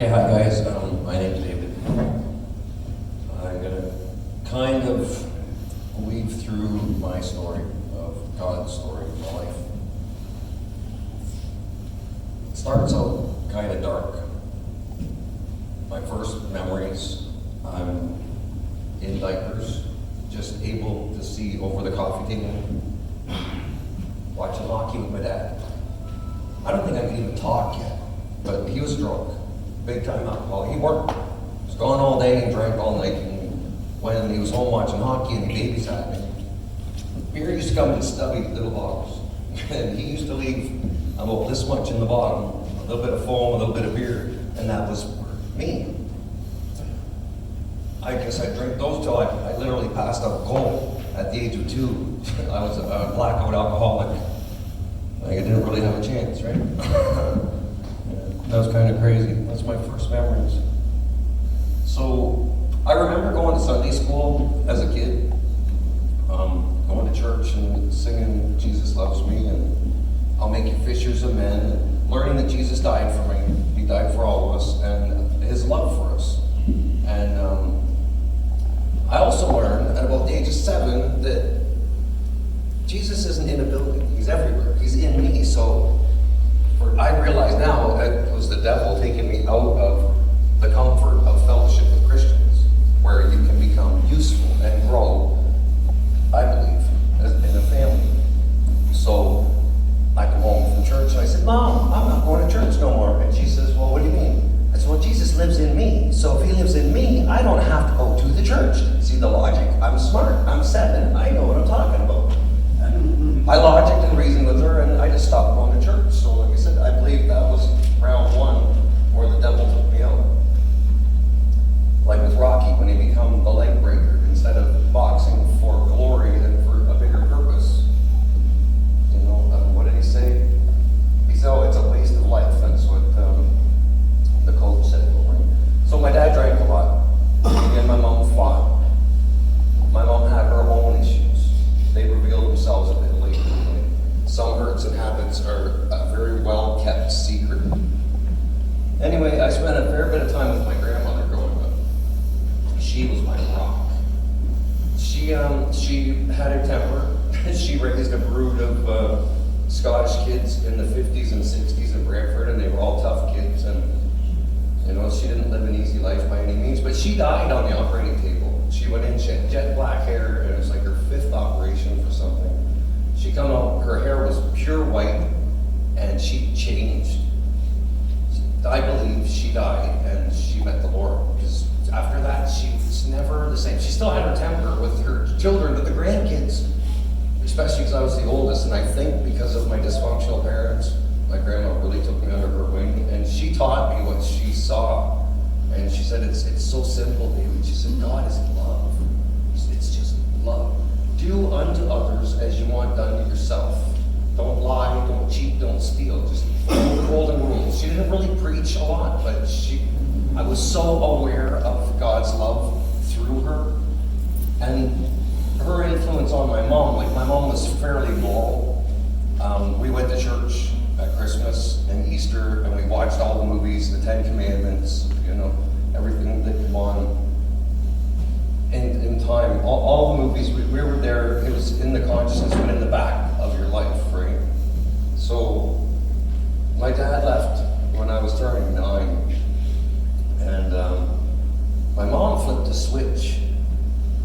Hey, hi guys, my name's David. I'm gonna kind of weave through my story of God's story of my life. It starts out kind of dark. My first memories, I'm in diapers, just able to see over the coffee table, watching hockey with my dad. I don't think I could even talk yet, but he was drunk. Big time alcohol. He worked. He was gone all day and drank all night. And when he was home watching hockey and the babysat me, beer used to come in stubby little bottles. And he used to leave about this much in the bottom, a little bit of foam, a little bit of beer, and that was for me. I guess I drank those till I literally passed out cold at the age of 2. I was a blackout alcoholic. Like I didn't really have a chance, right? That was kind of crazy. That's my first memories. So I remember going to Sunday school as a kid, going to church and singing "Jesus Loves Me" and "I'll make you fishers of men," and learning that Jesus died for me. He died for all of us and His love for us. And I also learned at about the age of 7 that Jesus isn't in a building. He's everywhere. He's in me. So I realize now it was the devil taking me out of the comfort of fellowship with Christians, where you can become useful and grow, I believe, in a family. So I come home from church and I said, "Mom, I'm not going to church no more." And she says, "Well, what do you mean?" I said, "Well, Jesus lives in me. So if He lives in me, I don't have to go to the church." See the logic? I'm smart. I'm 7. I know what I'm talking about. I logicked and reasoned with her, and I just stopped going to church. So like I said, I believe that was round 1 where the devil took me out. Like with Rocky, when he became the leg breaker, instead of boxing for glory and for a bigger purpose. You know, what did he say? He said, "Oh, it's a waste of life." That's what the coach said. So my dad drank a lot, and my mom fought. My mom had her own issues. They revealed themselves a bit later. Some hurts and habits are a very well kept secret. Anyway, I spent a fair bit of time with my grandmother growing up. She was my rock. She had her temper. She raised a brood of Scottish kids in the 50s and 60s in Brantford, and they were all tough kids. And you know, she didn't live an easy life by any means, but she died on the operating table. She went in, she had jet black hair, and it was like her 5th operation for something. She come out, her hair was pure white, and she changed. I believe she died, and she met the Lord, because after that, she was never the same. She still had her temper with her children, but the grandkids, especially because I was the oldest, and I think because of my dysfunctional parents, my grandma really took me under her wing, and she taught me what she saw. And she said, it's so simple, David. She said, God is love. It's just love. Do unto others as you want done to yourself. Don't lie, don't cheat, don't steal. Just follow the golden rules. She didn't really preach a lot, but I was so aware of God's love through her. And her influence on my mom, like my mom was fairly moral. We went to church at Christmas and Easter, and we watched all the movies, the 10 Commandments, you know, everything that came on in time. All the movies, we were there. It was in the consciousness, but in the back of your life, right? So my dad left when I was turning 9, and my mom flipped a switch.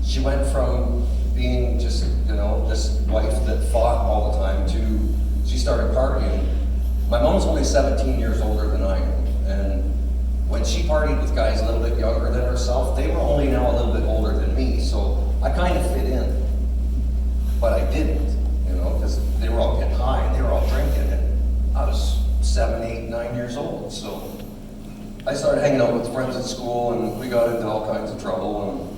She went from being just, you know, this wife that fought all the time to she started partying. My mom's only 17 years older than I am, and when she partied with guys a little bit younger than herself, they were only now a little bit older than me, so I kind of fit in. But I didn't, you know, because they were all getting high and they were all drinking, and I was 7, 8, 9 years old. So I started hanging out with friends at school, and we got into all kinds of trouble,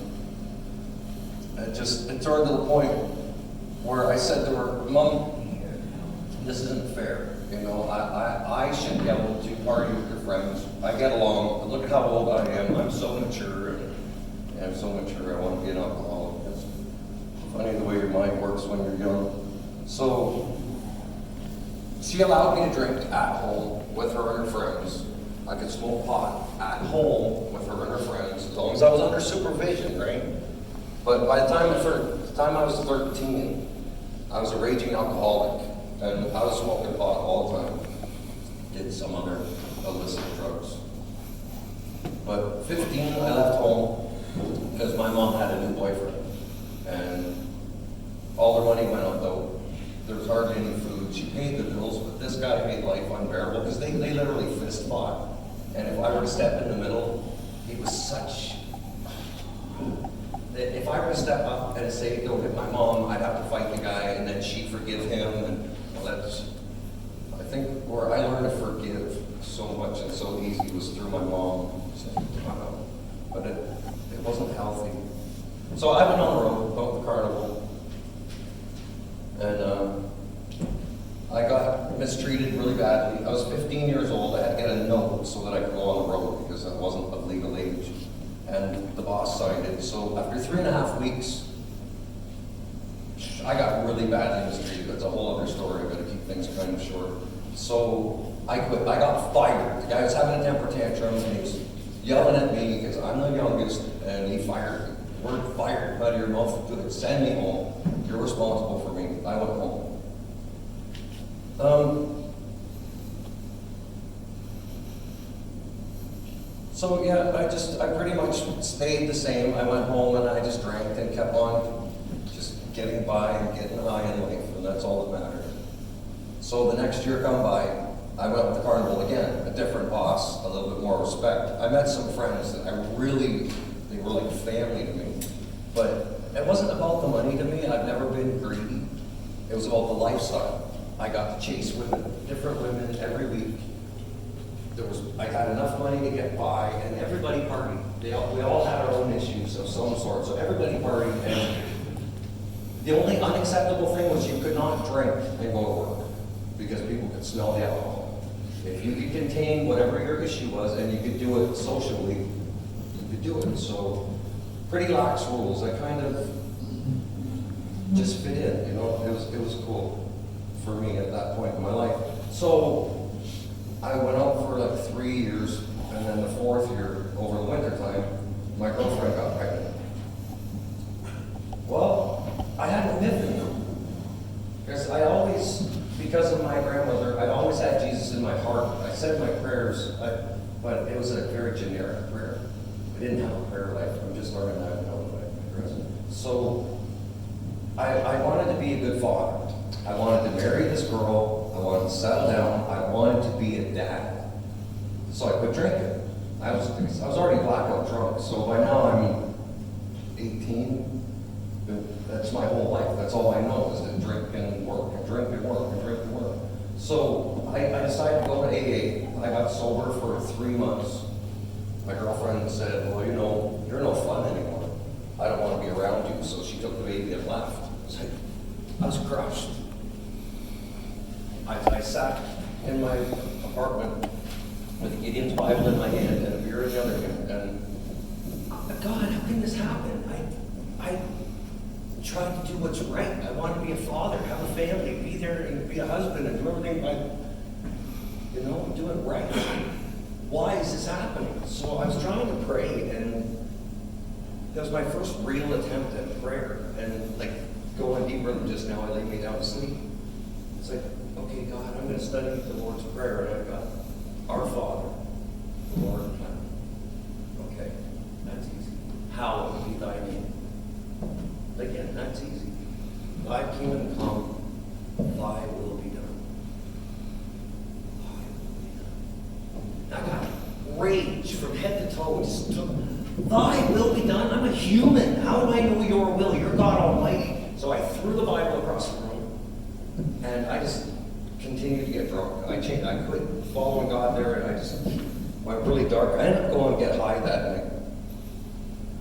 and it turned to the point where I said to her, "Mom, this isn't fair. You know, I should be able to party with your friends. I get along. Look at how old I am. I'm so mature. And I'm so mature. I want to be an alcoholic." It's funny the way your mind works when you're young. So she allowed me to drink at home with her and her friends. I could smoke pot. at home with her and her friends, as long as I was under supervision, right? But by the time I was 13, I was a raging alcoholic, and I was smoking pot all the time. Did some other illicit drugs. But 15, I left home because my mom had a new boyfriend, and all her money went out though. There was hardly any food. She paid the bills, but this guy made life unbearable because they literally fist fought. And if I were to step in the middle, it was such. If I were to step up and say, "Don't hit my mom," I'd have to fight the guy, and then she'd forgive him, and well, that's. I think where I learned to forgive so much and so easy was through my mom. But it wasn't healthy. So I went on the road, about the carnival, and I got mistreated really badly. I was 15 years old. I had to get a note so that I could go on the road because I wasn't of legal age. And the boss signed it. So after 3.5 weeks, I got really badly mistreated. That's a whole other story. I've got to keep things kind of short. So I quit. I got fired. The guy was having a temper tantrum and he was yelling at me because I'm the youngest, and he fired me. Word fired out of your mouth. Good. Send me home. You're responsible for me. I went home. So yeah, I pretty much stayed the same. I went home and I just drank and kept on just getting by and getting high in life, and that's all that mattered. So the next year come by, I went with the carnival again, a different boss, a little bit more respect. I met some friends that they were like family to me. But it wasn't about the money to me. I've never been greedy. It was about the lifestyle. I got to chase women, different women every week. I had enough money to get by, and everybody partied. We all had our own issues of some sort, so everybody partied. And the only unacceptable thing was you could not drink and go to work because people could smell the alcohol. If you could contain whatever your issue was and you could do it socially, you could do it. So pretty lax rules. I kind of just fit in, you know. It was cool for me at that point in my life. So I went out for like 3 years, and then the 4th year, over the winter time, my girlfriend got pregnant. Well, I had an epiphany. Because of my grandmother, I always had Jesus in my heart. I said my prayers, but it was a very generic prayer. I didn't have a prayer life. I'm just learning that now. So I wanted to be a good father. I wanted to marry this girl. I wanted to settle down. I wanted to be a dad. So I quit drinking. I was already blackout drunk. So by now I'm 18. That's my whole life. That's all I know is to drink and work and drink and work and drink and work. So I decided to go to AA. I got sober for 3 months. My girlfriend said, "Well, you know, you're no fun anymore. I don't want to be around you." So she took the baby and left. I was crushed. I sat in my apartment with Gideon's Bible in my hand and a beer in the other hand, and God, how can this happen? I tried to do what's right. I wanted to be a father, have a family, be there and be a husband and do everything do it right. Why is this happening? So I was trying to pray, and that was my first real attempt at prayer, and like going deeper than just now I lay me down to sleep. It's like, okay, God, I'm going to study the Lord's Prayer, and I've got Our Father, the Lord in heaven. Okay, that's easy. Hallowed be thy name. Again, that's easy. Thy kingdom come, thy will be done. Thy will be done. I got rage from head to toe. Just took, thy will be done? I'm a human. How do I know your will? You're God Almighty. So I threw the Bible across the room, and I just continued to get drunk. I quit following God there, and I just went really dark. I ended up going to get high that night,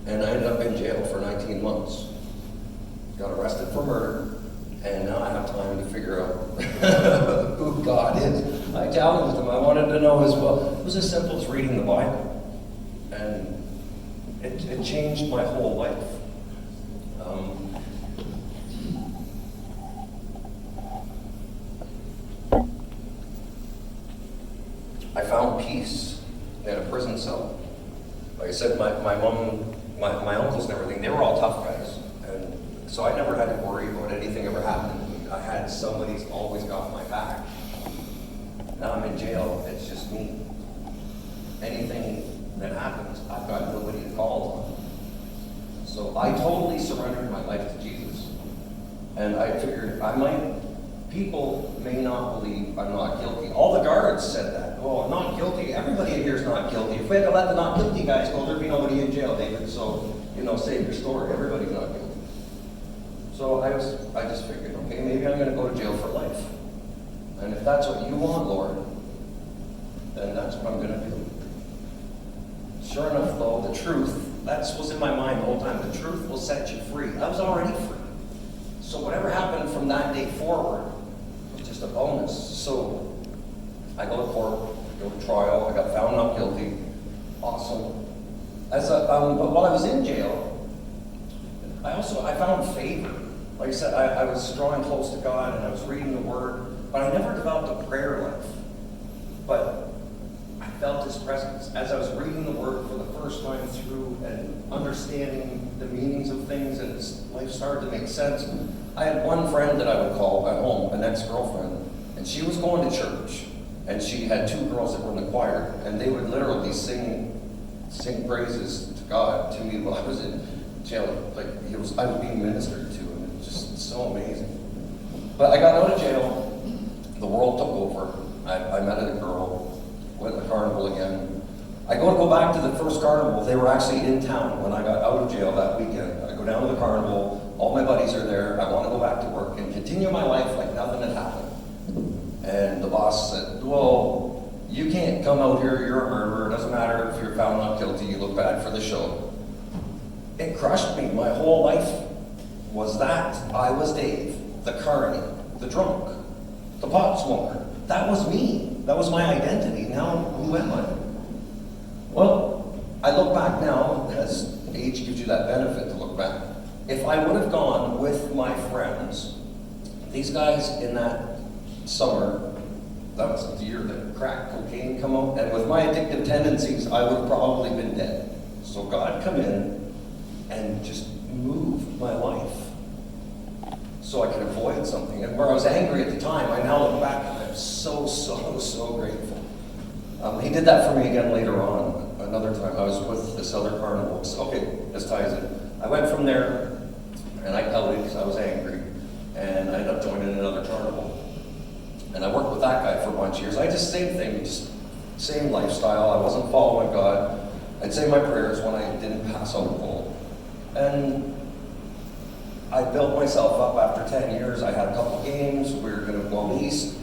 and I ended up in jail for 19 months. Got arrested for murder, and now I have time to figure out who God is. I challenged him. I wanted to know as well. It was as simple as reading the Bible, and it changed my whole life. I found peace in a prison cell. like I said, my mom, my uncles and everything, they were all tough guys. And so I never had to worry about anything ever happening to me. I had somebody's always got my back. Now I'm in jail, it's just me. Anything that happens, I've got nobody to call on. So I totally surrendered my life to Jesus. And I figured people may not believe I'm not guilty. All the guards said that. Oh, I'm not guilty. Everybody in here is not guilty. If we had to let the not guilty guys go, there'd be nobody in jail, David. So, save your story. Everybody's not guilty. So I just figured, okay, maybe I'm going to go to jail for life. And if that's what you want, Lord, then that's what I'm going to do. Sure enough, though, the truth, that's what's in my mind the whole time. The truth will set you free. I was already free. So whatever happened from that day forward was just a bonus. So I go to court, go to trial. I got found not guilty. Awesome. But while I was in jail, I found favor. Like I said, I was drawing close to God and I was reading the Word, but I never developed a prayer life. But I felt His presence as I was reading the Word for the first time through and understanding the meanings of things, and life started to make sense. I had one friend that I would call at home, an ex-girlfriend, and she was going to church, and she had two girls that were in the choir, and they would literally sing praises to God to me while I was in jail. I was being ministered to, and it was just so amazing. But I got out of jail, the world took over. I met a girl, went to the carnival again. I go back to the first carnival. They were actually in town when I got out of jail that weekend. I go down to the carnival, all my buddies are there. I want to go back to work and continue my life like nothing had happened. And the boss said, well, you can't come out here, you're a murderer. It doesn't matter if you're found not guilty, you look bad for the show. It crushed me. My whole life was that. I was Dave, the carny, the drunk, the pot smoker. That was me. That was my identity. Now, who am I? Well, I look back now, as age gives you that benefit to look back. If I would have gone with my friends, these guys in that summer, that was the year that crack cocaine come out, and with my addictive tendencies, I would have probably been dead. So God come in and just move my life so I could avoid something. And where I was angry at the time, I now look back and I'm so, so, so grateful. He did that for me again later on. Another time I was with this other carnival. So, okay, this ties in. I went from there and I pouted because I was angry, and I ended up joining another carnival. And I worked with that guy for a bunch of years. Same thing, just same lifestyle. I wasn't following God. I'd say my prayers when I didn't pass out cold. And I built myself up after 10 years. I had a couple games. We were going to go east.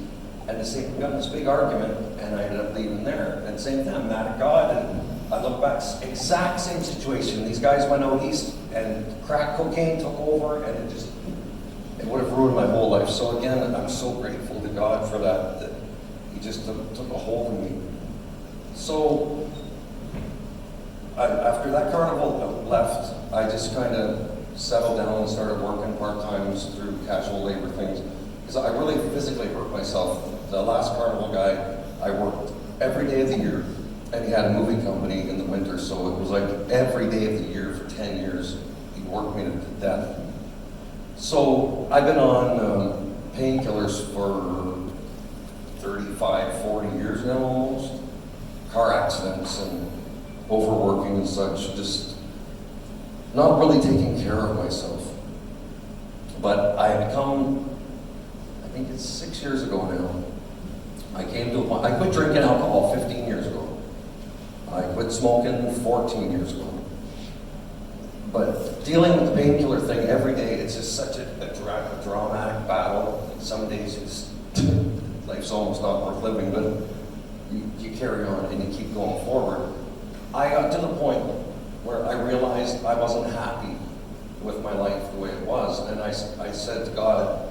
And we got in this big argument, and I ended up leaving there. And same thing, I'm mad at God. And I look back, exact same situation. These guys went out east, and crack cocaine took over, and it would have ruined my whole life. So again, I'm so grateful to God for that He just took a hold of me. So after that carnival left, I just kind of settled down and started working part-times through casual labor things. Because I really physically hurt myself. The last carnival guy, I worked every day of the year, and he had a moving company in the winter, so it was like every day of the year for 10 years, he worked me to death. So I've been on painkillers for 35, 40 years now almost. Car accidents and overworking and such, just not really taking care of myself. But I had come, I think it's 6 years ago now, I came to a point, I quit drinking alcohol 15 years ago. I quit smoking 14 years ago. But dealing with the painkiller thing every day, it's just such a dramatic battle. Some days life's almost not worth living, but you carry on and you keep going forward. I got to the point where I realized I wasn't happy with my life the way it was. And I said to God,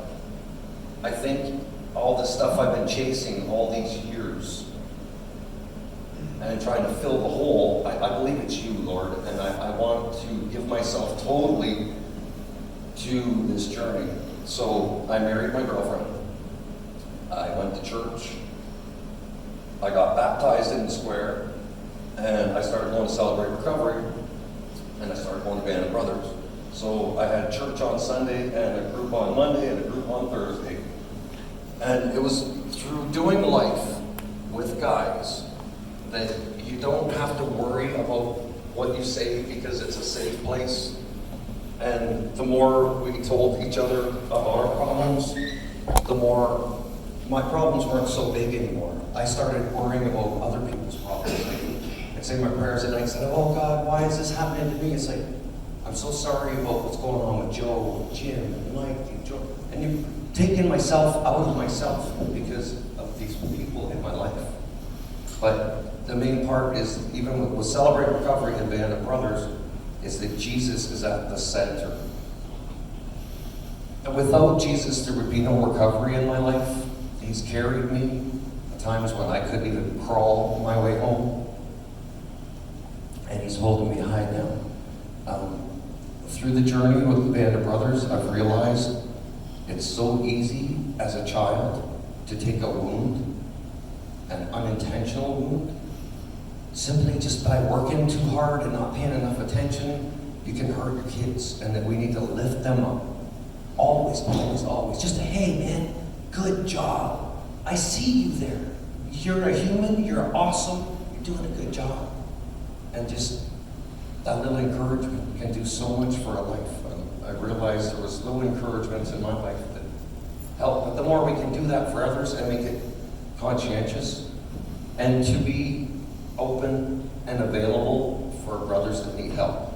I think all the stuff I've been chasing all these years and trying to fill the hole, I believe it's you, Lord, and I want to give myself totally to this journey. So I married my girlfriend. I went to church. I got baptized in the square. And I started going to Celebrate Recovery, and I started going to Band of Brothers. So I had church on Sunday, and a group on Monday, and a group on Thursday. And it was through doing life with guys that you don't have to worry about what you say because it's a safe place. And the more we told each other about our problems, the more my problems weren't so big anymore. I started worrying about other people's problems. I'd say my prayers at night and said, oh God, why is this happening to me? It's like, I'm so sorry about what's going on with Joe, and Jim, and Mike, and Joe. And you've taken myself out of myself because of these people in my life. But the main part is, even with Celebrate Recovery and Band of Brothers, is that Jesus is at the center. And without Jesus, there would be no recovery in my life. He's carried me at times when I couldn't even crawl my way home. And he's holding me high now. Through the journey with the Band of Brothers, I've realized it's so easy as a child to take a wound, an unintentional wound, simply just by working too hard and not paying enough attention. You can hurt your kids, and that we need to lift them up. Always, always, always. Just, hey man, good job. I see you there. You're a human, you're awesome, you're doing a good job. And just that little encouragement can do so much for a life. I realized there was little encouragements in my life that help, but the more we can do that for others and make it conscientious, and to be open and available for brothers that need help.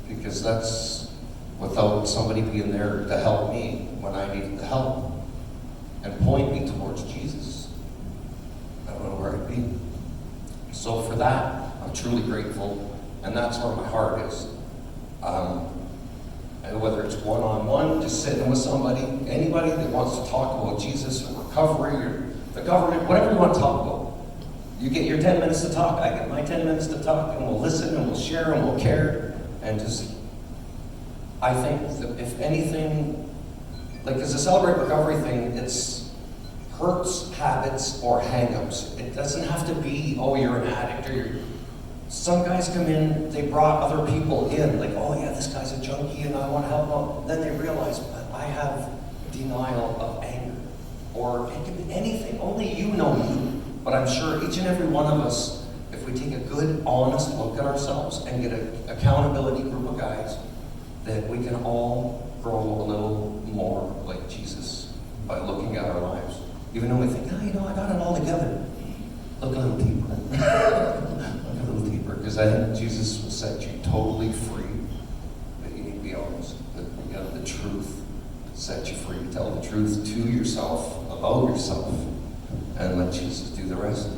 Because that's without somebody being there to help me when I needed the help and point me towards Jesus, I don't know where I'd be. So for that, I'm truly grateful, and that's where my heart is. And whether it's one-on-one, just sitting with somebody, anybody that wants to talk about Jesus or recovery or the government, whatever you want to talk about. You get your 10 minutes to talk, I get my 10 minutes to talk, and we'll listen, and we'll share, and we'll care, and just, I think that if anything, like as a Celebrate Recovery thing, it's hurts, habits, or hang-ups. It doesn't have to be, oh, you're an addict, or you're... Some guys come in, they brought other people in, like, oh yeah, this guy's a junkie and I want to help him. Then they realize, but I have denial of anger. Or it could be anything, only you know you. But I'm sure each and every one of us, if we take a good, honest look at ourselves and get an accountability group of guys, that we can all grow a little more like Jesus by looking at our lives. Even though we think, oh, you know, I got it all together. Look a little deeper. Look a little deeper, because I think Jesus will set you totally free. But you need to be honest. That the truth set you free. Tell the truth to yourself, about yourself, and let Jesus do the rest.